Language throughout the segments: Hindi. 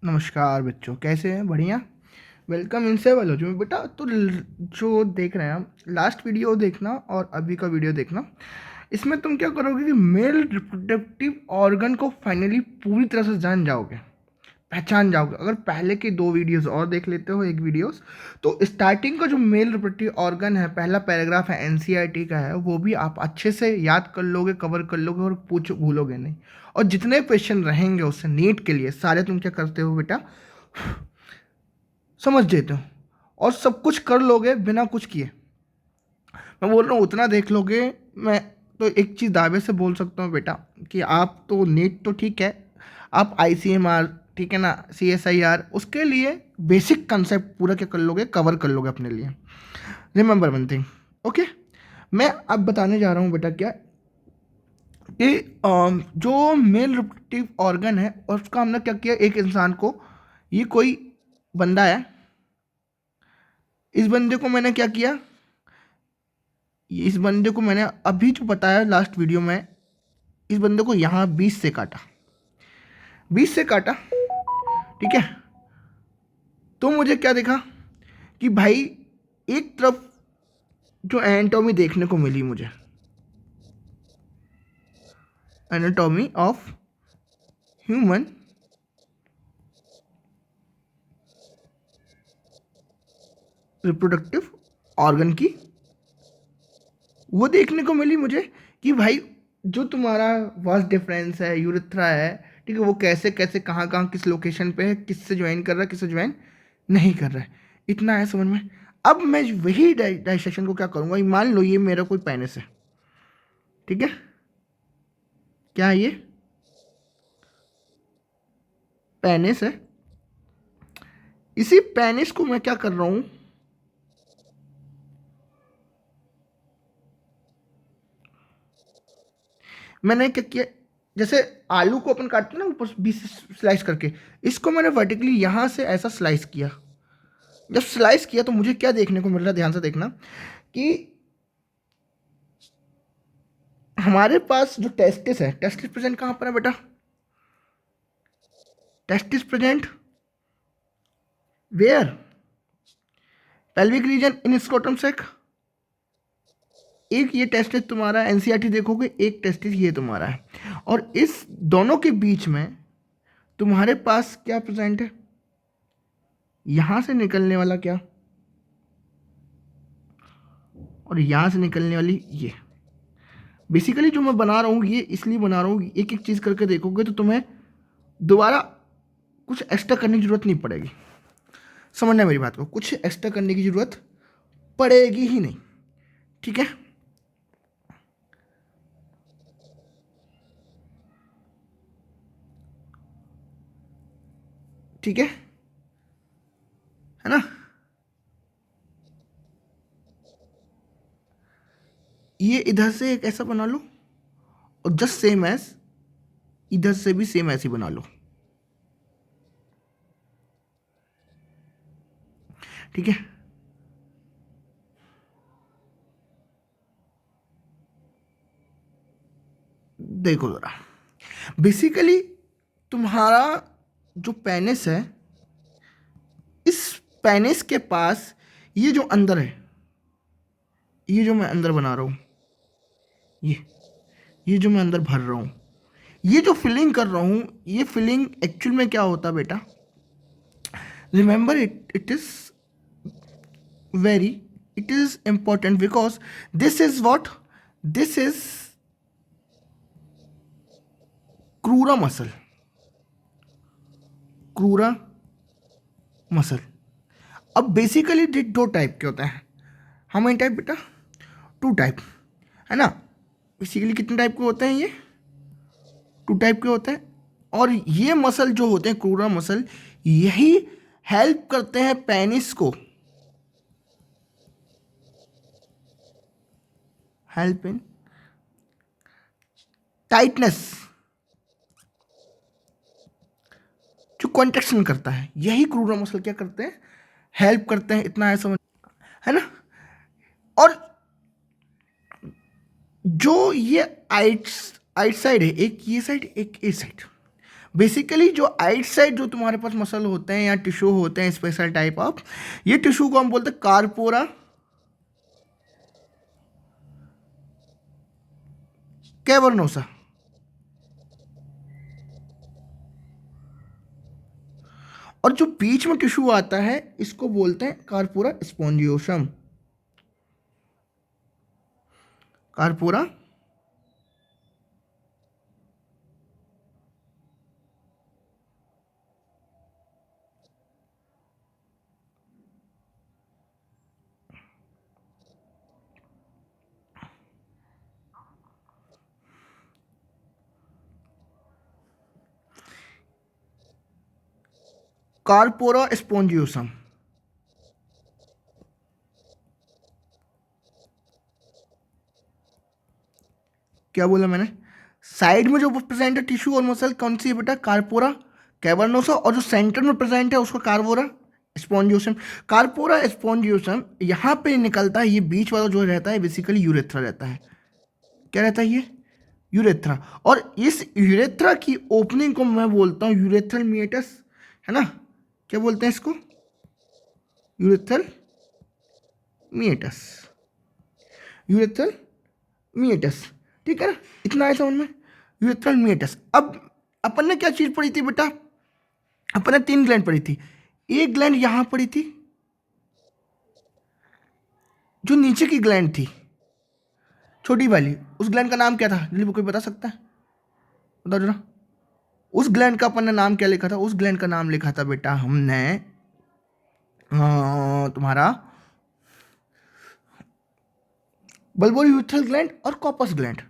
नमस्कार बच्चों, कैसे हैं? बढ़िया। वेलकम इनसे वालों जो बेटा। तो जो देख रहे हैं हम, लास्ट वीडियो देखना और अभी का वीडियो देखना। इसमें तुम क्या करोगे कि मेल रिप्रोडक्टिव ऑर्गन को फाइनली पूरी तरह से जान जाओगे, पहचान जाओगे। अगर पहले के दो वीडियोस और देख लेते हो, एक वीडियोस, तो स्टार्टिंग का जो मेल रिप्रोडक्टिव ऑर्गन है, पहला पैराग्राफ है, एनसीईआरटी का है, वो भी आप अच्छे से याद कर लोगे, कवर कर लोगे और पूछ भूलोगे नहीं। और जितने क्वेश्चन रहेंगे उससे नीट के लिए, सारे तुम क्या करते हो बेटा, समझ देते हो और सब कुछ कर लोगे बिना कुछ किए। मैं बोल रहा हूँ उतना देख लोगे। मैं तो एक चीज़ दावे से बोल सकता हूँ बेटा कि आप तो नीट तो ठीक है, आप आईसीएमआर, ठीक है ना, सीएसआईआर, उसके लिए बेसिक कंसेप्ट पूरा क्या कर लोगे, कवर कर लोगे अपने लिए। Remember one thing, okay. मैं अब बताने जा रहा हूँ बेटा क्या कि जो मेल रिप्रोडक्टिव ऑर्गन है और उसका हमने क्या किया, एक इंसान को, ये कोई बंदा है, इस बंदे को मैंने क्या किया, इस बंदे को मैंने अभी जो बताया लास्ट वीडियो में, इस बंदे को यहाँ 20 से काटा, 20 से काटा, ठीक है। तो मुझे क्या देखा कि भाई एक तरफ जो एनाटॉमी देखने को मिली मुझे, anatomy of human reproductive organ की, वो देखने को मिली मुझे कि भाई जो तुम्हारा वास डिफरेंस है, यूरेथ्रा है, ठीक है, वो कैसे कैसे कहाँ कहाँ किस लोकेशन पे है, किससे ज्वाइन कर रहा है, किससे ज्वाइन नहीं कर रहा है, इतना है समझ में। अब मैं वही डाइसेक्शन को क्या करूँगा, मान लो ये मेरा कोई पेनिस है, ठीक है, क्या है ये, पेनिस है। इसी पेनिस को मैं क्या कर रहा हूँ, मैंने क्या किया, जैसे आलू को अपन काटते हैं ना ऊपर बीच से स्लाइस करके, इसको मैंने वर्टिकली यहाँ से ऐसा स्लाइस किया। जब स्लाइस किया तो मुझे क्या देखने को मिल रहा है, ध्यान से देखना कि हमारे पास जो टेस्टिस है, टेस्टिस प्रेजेंट कहाँ पर है बेटा, testis present where, pelvic region in scrotum sac. एक ये टेस्टिस तुम्हारा एनसीईआरटी देखोगे, एक टेस्टिस ये तुम्हारा है, और इस दोनों के बीच में तुम्हारे पास क्या प्रेजेंट है, यहां से निकलने वाला क्या, और यहां से निकलने वाली ये। बेसिकली जो मैं बना रहा हूँ ये इसलिए बना रहा हूँ, एक एक चीज़ करके देखोगे तो तुम्हें दोबारा कुछ एक्स्ट्रा करने की जरूरत नहीं पड़ेगी। समझना है मेरी बात को, कुछ एक्स्ट्रा करने की जरूरत पड़ेगी ही नहीं, ठीक है। ठीक है ना। ये इधर से एक ऐसा बना लो और जस्ट सेम एज इधर से भी सेम ऐसे बना लो, ठीक है। देखो जरा, बेसिकली तुम्हारा जो पेनिस है, इस पेनिस के पास ये जो अंदर है, ये जो मैं अंदर बना रहा हूँ, ये जो मैं अंदर भर रहा हूँ, ये जो फिलिंग कर रहा हूँ, ये फिलिंग एक्चुअल में क्या होता है बेटा, remember it is very, it is important because this is what, this is crura muscle, crura muscle. अब बेसिकली दो टाइप के होते हैं, हाउ मेनी टाइप बेटा, टू टाइप, है ना। बेसिकली कितने टाइप के होते हैं ये, टू टाइप के होते हैं। और ये मसल जो होते हैं, क्रूरा मसल, यही हेल्प करते हैं पेनिस को, हेल्प इन टाइटनेस, जो कॉन्ट्रेक्शन करता है, यही क्रूरा मसल क्या करते हैं, हेल्प करते हैं, इतना है समझ, है ना। और जो ये आइट आइट साइड है, एक ये साइड एक ए साइड, बेसिकली जो आइट साइड जो तुम्हारे पास मसल होते हैं या टिश्यू होते हैं स्पेशल टाइप ऑफ, ये टिश्यू को हम बोलते हैं कार्पोरा कैवर्नोसा, और जो बीच में टिश्यू आता है इसको बोलते हैं corpora spongiosum, corpora corpora spongiosum. क्या बोला मैंने? साइड में जो प्रेजेंट है टिश्यू और मसल कौन सी है बेटा? कार्पोरा कैवर्नोसा, और जो सेंटर में प्रेजेंट है उसको कार्पोरा स्पॉन्जियोसम। कार्पोरा स्पॉन्जियोसम यहाँ पे निकलता है, ये बीच वाला जो रहता है बेसिकली यूरेथ्रा रहता है। क्या रहता है ये? यूरेथ्रा। और इस यूरेथ्रा की ओपनिंग को मैं बोलता हूँ यूरेथ्रल मीएटस, है ना? क्या बोलते हैं इसको? Urethral meatus, urethral meatus. ठीक है ना? इतना है समझ में? Urethral meatus. अब अपन ने क्या चीज़ पढ़ी थी बेटा? अपन ने 3 ग्लैंड पढ़ी थी। एक ग्लैंड यहाँ पढ़ी थी, जो नीचे की ग्लैंड थी छोटी वाली, उस ग्लैंड का नाम क्या था? जल्दी कोई बता सकता है? बताओ जरा। उस ग्लैंड का अपन ने नाम क्या लिखा था? उस ग्लैंड का नाम लिखा था बेटा हमने तुम्हारा बल्बो यूरेथ्रल ग्लैंड और कॉपस ग्लैंड।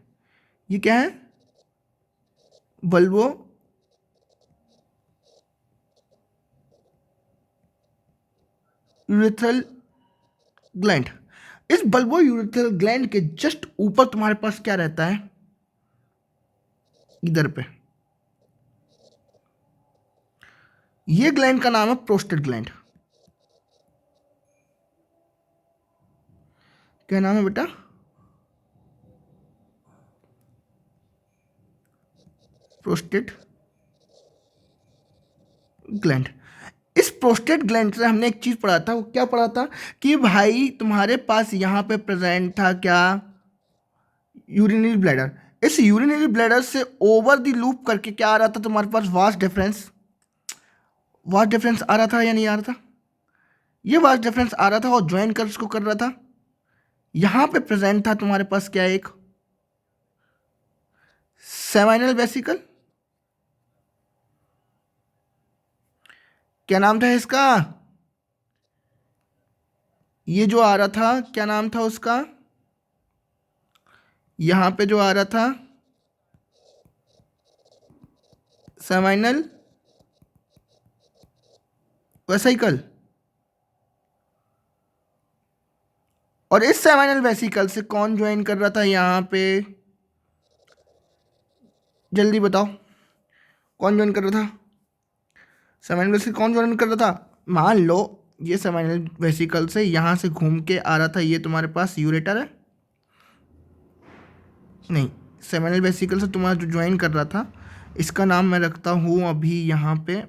ये क्या है? Bulbo urethral gland. इस बल्बो यूरेथ्रल ग्लैंड के जस्ट ऊपर तुम्हारे पास क्या रहता है? इधर पे ये ग्लैंड का नाम है प्रोस्टेट ग्लैंड। क्या नाम है बेटा? Prostate gland. इस प्रोस्टेट ग्लैंड से हमने एक चीज पढ़ा था, वो क्या पढ़ा था? कि भाई तुम्हारे पास यहां पे प्रेजेंट था क्या? Urinary bladder. इस यूरिनरी ब्लैडर से ओवर द लूप करके क्या आ रहा था तुम्हारे पास? Vast difference. वास्ट डिफरेंस आ रहा था या नहीं आ रहा था? ये वास्ट डिफरेंस आ रहा था और ज्वाइन कर उसको कर रहा था। यहां पे प्रेजेंट था तुम्हारे पास क्या? एक सेमाइनल वेसिकल। क्या नाम था इसका? ये जो आ रहा था क्या नाम था उसका? यहां पे जो आ रहा था सेमाइनल वेसिकल। और इस सेमाइनल वेसिकल से कौन ज्वाइन कर रहा था यहां पे? जल्दी बताओ, कौन ज्वाइन कर रहा था? सेमाइनल वेसिकल कौन ज्वाइन कर रहा था? मान लो ये सेमाइनल वेसिकल से यहां से घूम के आ रहा था, ये तुम्हारे पास यूरेटर है। नहीं, सेमाइनल वेसिकल से तुम्हारा जो ज्वाइन कर रहा था, इसका नाम मैं रखता हूं अभी यहां पे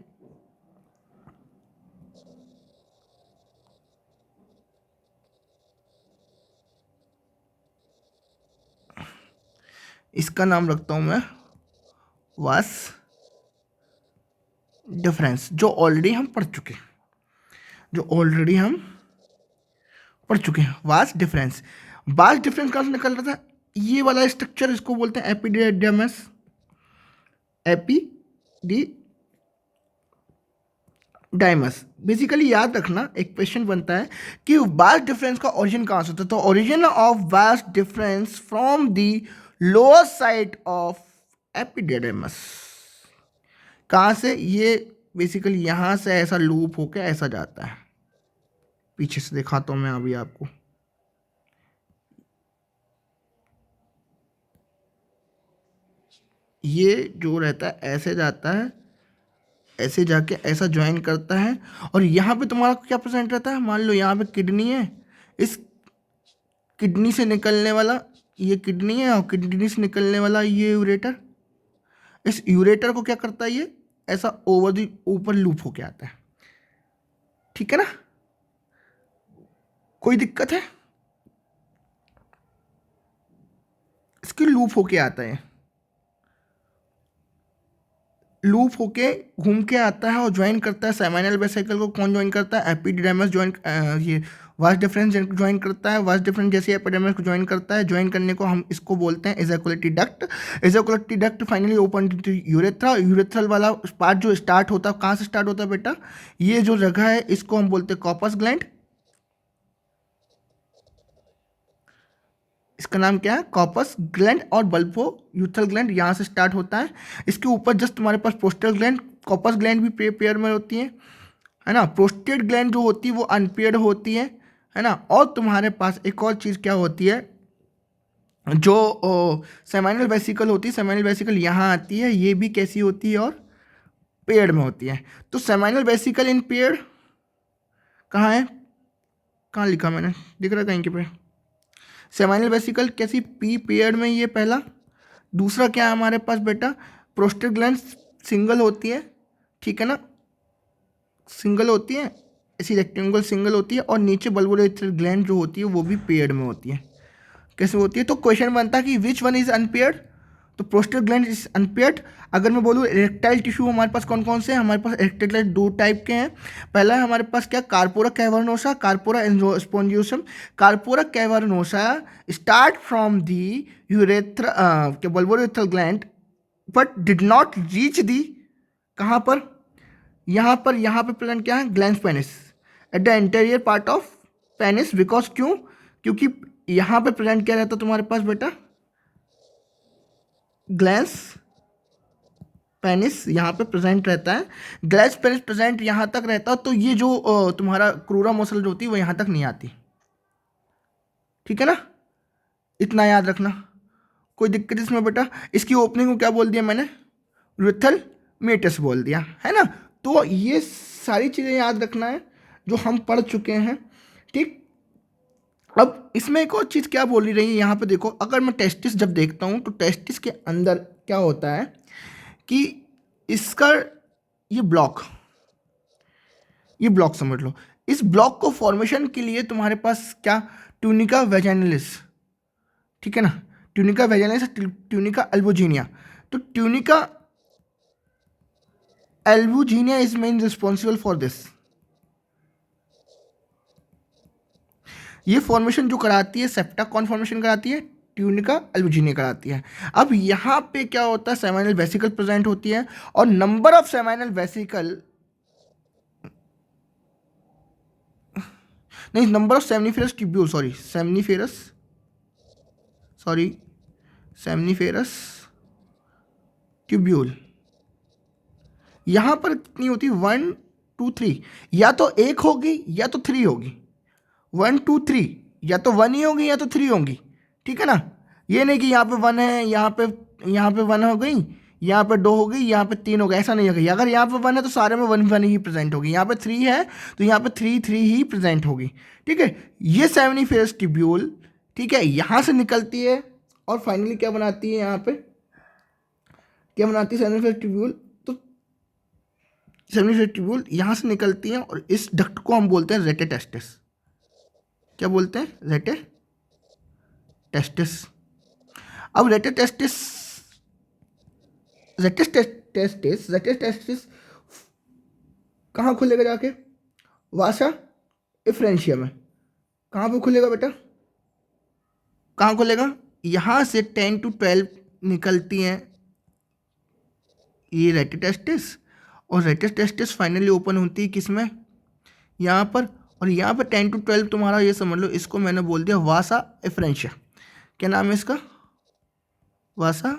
इसका नाम रखता हूं मैं वास डिफरेंस, जो ऑलरेडी हम पढ़ चुके हैं, जो ऑलरेडी हम पढ़ चुके हैं। Vas deferens. वास डिफरेंस कहाँ से निकल रहा था? ये वाला स्ट्रक्चर, इसको बोलते हैं एपिडिडमस। एपिडिडाइमस। बेसिकली याद रखना, एक क्वेश्चन बनता है कि वास डिफरेंस का ओरिजिन कहाँ से होता है? तो origin of vas deferens from the lower side of epididymis. कहाँ से? ये बेसिकली यहाँ से ऐसा लूप होके ऐसा जाता है। पीछे से दिखाता हूँ मैं अभी आपको। ये जो रहता है ऐसे जाता है, ऐसे जाके ऐसा ज्वाइन करता है, और यहाँ पे तुम्हारा क्या प्रेजेंट रहता है? मान लो यहाँ पे किडनी है, इस किडनी से निकलने वाला ये किडनी है, और किडनी से निकलने वाला ये यूरेटर। इस यूरेटर को क्या करता है? ये ऐसा ओवर दी ऊपर लूप होके आता है, ठीक है ना। कोई दिक्कत है? इसकी लूप होके आता है, लूप होके घूम के आता है और ज्वाइन करता है सेमिनल वेसिकल को। कौन ज्वाइन करता है? एपिडर्मिस ज्वाइन, ये वास डिफरेंस ज्वाइन करता है। वास डिफरेंस जैसे एपिडर्मिस को ज्वाइन करता है, ज्वाइन करने को हम इसको बोलते हैं ejaculatory duct. Ejaculatory duct finally open to urethra. Urethral वाला पार्ट जो स्टार्ट होता है, कहाँ से स्टार्ट होता है बेटा? ये जो जगह है इसको हम बोलते हैं कॉर्पस ग्लैंड। इसका नाम क्या है? Corpus gland. और बल्बो यूथल ग्लैंड यहाँ से स्टार्ट होता है। इसके ऊपर जस्ट तुम्हारे पास पोस्टल ग्लैंड, कॉर्पस ग्लैंड भी पेयर में होती है ना। प्रोस्टेट ग्लैंड जो होती है वो अनपेयर्ड होती है ना। और तुम्हारे पास एक और चीज़ क्या होती है, जो सेमिनल वेसिकल होती है, सेमिनल वेसिकल यहाँ आती है, ये भी कैसी होती है? और पेयर्ड में होती है। तो सेमिनल वेसिकल इन पेयर्ड कहाँ है? कहाँ लिखा मैंने, दिख रहा है कहीं के पे? सेमिनल वेसिकल कैसी? पी पेयर्ड में, ये पहला। दूसरा क्या है हमारे पास बेटा? प्रोस्टेट ग्लैंड सिंगल होती है, ठीक है ना, सिंगल होती है, ऐसी रेक्टेंगल सिंगल होती है। और नीचे बल्बोरेटरी ग्लैंड जो होती है वो भी पेयर्ड में होती है। कैसे होती है? तो क्वेश्चन बनता है कि विच वन इज अनपेयर्ड? तो प्रोस्टेट ग्लैंड इज अनपेयर्ड। अगर मैं बोलूँ इरेक्टाइल टिश्यू हमारे पास कौन कौन से हैं? हमारे पास इरेक्टाइल दो टाइप के हैं। पहला है हमारे पास क्या? Corpora cavernosa, corpora spongiosum. Corpora cavernosa start from the urethra क्या bulbourethral gland but did not reach the, कहाँ पर? यहाँ पे प्रेजेंट क्या है? Glans penis at the interior part of penis. Because क्यों? क्योंकि यहाँ पे प्रेजेंट क्या रहता है तुम्हारे पास बेटा? ग्लैंस पेनिस यहाँ पे प्रेजेंट रहता है। ग्लैंस पेनिस प्रेजेंट यहाँ तक रहता है, तो ये जो तुम्हारा क्रूरा मसल जो होती है वो यहाँ तक नहीं आती, ठीक है ना। इतना याद रखना, कोई दिक्कत इसमें बेटा? इसकी ओपनिंग को क्या बोल दिया मैंने? यूरेथ्रल मेटस बोल दिया, है ना। तो ये सारी चीज़ें याद रखना है जो हम पढ़ चुके हैं, ठीक। अब इसमें एक और चीज़ क्या बोली रही है यहाँ पे देखो। अगर मैं टेस्टिस जब देखता हूँ तो टेस्टिस के अंदर क्या होता है कि इसका ये ब्लॉक समझ लो। इस ब्लॉक को फॉर्मेशन के लिए तुम्हारे पास क्या? ट्यूनिका वेजाइनलिस, ठीक है ना। Tunica vaginalis, tunica albuginea. तो tunica albuginea is main responsible for this. ये फॉर्मेशन जो कराती है सेप्टा, कौन फॉर्मेशन कराती है? ट्यूनिका अल्बुजिनिया कराती है। अब यहाँ पे क्या होता है? सेमिनल वेसिकल प्रेजेंट होती है और नंबर ऑफ सेमिनल वेसिकल, नहीं, number of seminiferous tubule, seminiferous tubule यहाँ पर कितनी होती है? 1 2 3, या तो एक होगी या तो 3 होगी। 1 2 3, या तो 1 ही होगी या तो 3 होगी, ठीक है ना। ये नहीं कि यहाँ पे 1 है, यहाँ पे 1 हो गई, यहाँ पे 2 हो गई, यहाँ पे 3 हो गया, ऐसा नहीं होगा। अगर यहाँ पे 1 है तो सारे में 1 1 ही प्रेजेंट होगी। यहाँ पे 3 है तो यहाँ पे 3 3 ही प्रेजेंट होगी, ठीक है। ये सेमनीफेरस ट्यूब्यूल, ठीक है, यहाँ से निकलती है और फाइनली क्या बनाती है? यहाँ पे क्या बनाती है सेमनीफेरस ट्यूब्यूल? तो सेमनीफेरस ट्यूब्यूल यहाँ से निकलती है और इस डक्ट को हम बोलते हैं रेटेटेस्टिस। क्या बोलते हैं? रेटेटेस्टिस। अब रेटेटेस्टिस कहाँ खुलेगा जाके? वासा एफरेंशिया में। कहाँ पे खुलेगा बेटा? कहाँ खुलेगा? यहाँ से 10 to 12 निकलती हैं ये रेटेटेस्टिस, और रेटेटेस्टिस फाइनली ओपन होती है किसमें? यहाँ पर। और यहाँ पर 10 to 12 तुम्हारा ये समझ लो, इसको मैंने बोल दिया वासा एफरेंशिया। क्या नाम है इसका? Vasa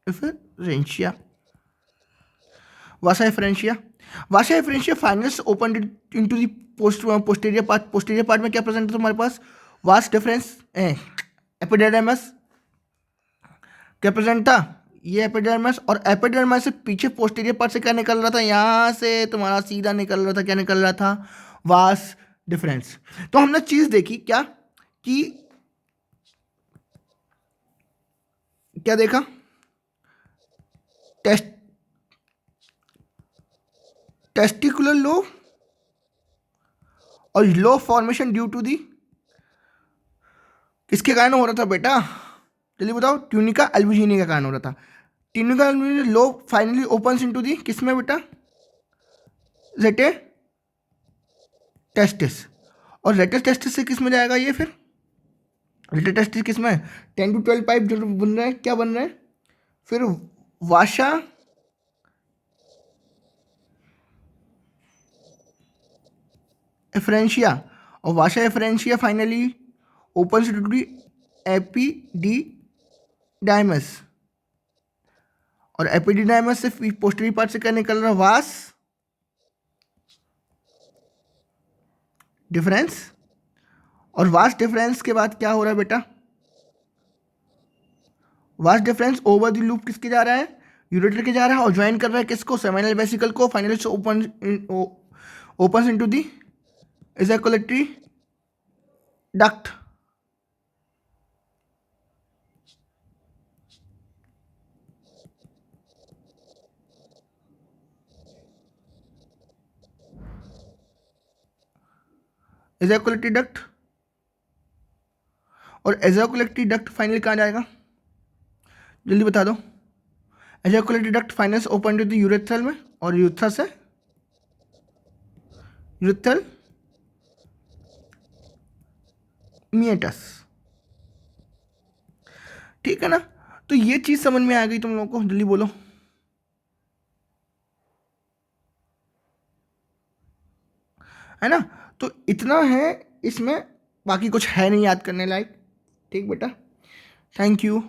efferentia. Vasa efferentia finals open into the posterior part. Posterior part में क्या प्रेजेंट है तुम्हारे पास? Vas deferens epidermis. क्या प्रेजेंट था? ये एपिडर्मिस। और एपिडर्मिस से पीछे पोस्टीरियर पार्ट से क्या निकल रहा था? यहाँ से तुम्हारा सीधा निकल रहा था, क्या निकल रहा था? Vas deferens. तो हमने चीज देखी क्या कि क्या देखा? टेस्ट टेस्टिकुलर लो और लो फॉर्मेशन ड्यू टू दी, किसके कारण हो रहा था बेटा, जल्दी बताओ, ट्यूनिका अल्बुजिनी के कारण हो रहा था। ट्यूनिका अल्बुजिनी लो फाइनली ओपन्स इनटू दी किसमें बेटा, रेटे टेस्टिस, और रेटे टेस्टिस से किस में जाएगा ये फिर, रेटे टेस्टिस किस में, 10 to 12 पाइप जो बन रहे हैं, क्या बन रहे हैं फिर, वाशा एफरेंशिया, और vasa efferentia finally open to the epididymis, और एपिडिडाइमस से पोस्टरी पार्ट से क्या निकल रहा है, वास डिफरेंस, और वास डिफरेंस के बाद क्या हो रहा है बेटा, vas deferens over the loop किसके जा रहा है, यूरेटर के जा रहा है, और ज्वाइन कर रहा है किसको, सेमिनल वेसिकल को, फाइनली से open into the ejaculatory duct. Ejaculatory duct, और एजाकुलेटरी डक्ट फाइनली कहाँ जाएगा, जल्दी बता दो, ejaculatory duct final open to the urethral में, और यूरेथ्रा से यूरेथ्रल मिएटस, ठीक है ना। तो ये चीज समझ में आ गई तुम लोगों को, जल्दी बोलो, है ना। तो इतना है इसमें, बाकी कुछ है नहीं याद करने लायक, ठीक बेटा, थैंक यू।